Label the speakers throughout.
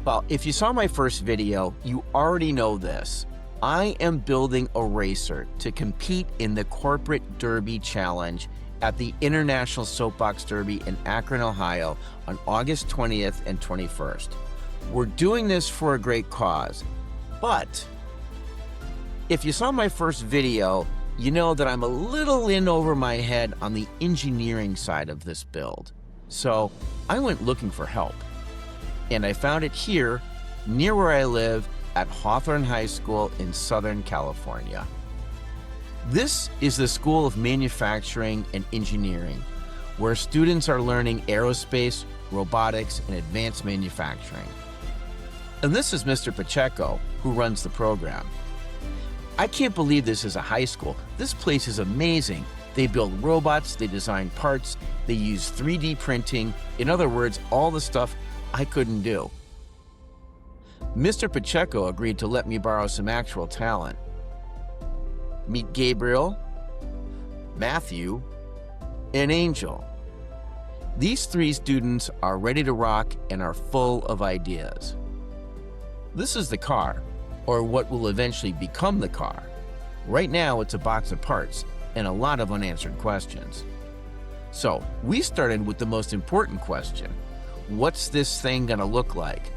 Speaker 1: Well, if you saw my first video, you already know this. I am building a racer to compete in the Corporate Derby Challenge at the International Soapbox Derby in Akron, Ohio on August 20th and 21st. We're doing this for a great cause, but if you saw my first video, you know that I'm a little in over my head on the engineering side of this build. So I went looking for help, and I found it here near where I live at Hawthorne High School in Southern California. This is the School of Manufacturing and Engineering, where students are learning aerospace, robotics, and advanced manufacturing. And this is Mr. Pacheco, who runs the program. I can't believe this is a high school. This place is amazing. They build robots, they design parts, they use 3D printing. In other words, all the stuff I couldn't do. Mr. Pacheco agreed to let me borrow some actual talent. Meet Gabriel, Matthew, and Angel. These three students are ready to rock and are full of ideas. This is the car, or what will eventually become the car. Right now, it's a box of parts and a lot of unanswered questions. So we started with the most important question. What's this thing gonna look like?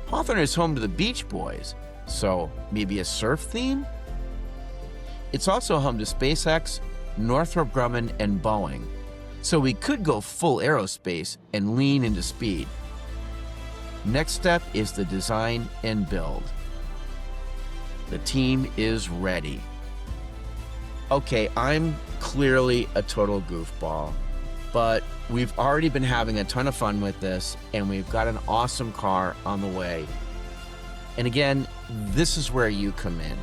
Speaker 1: Hawthorne is home to the Beach Boys, so maybe a surf theme? It's also home to SpaceX, Northrop Grumman, and Boeing, so we could go full aerospace and lean into speed. Next step is the design and build. The team is ready. Okay, I'm clearly a total goofball, but we've already been having a ton of fun with this, and we've got an awesome car on the way. And again, this is where you come in.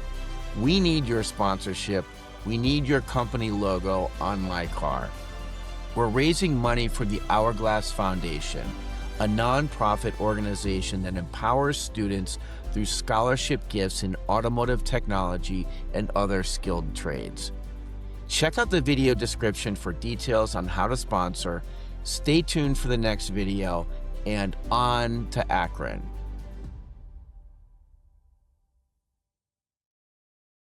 Speaker 1: We need your sponsorship. We need your company logo on my car. We're raising money for the Hourglass Foundation, a nonprofit organization that empowers students through scholarship gifts in automotive technology and other skilled trades. Check out the video description for details on how to sponsor. Stay tuned for the next video, and on to Akron.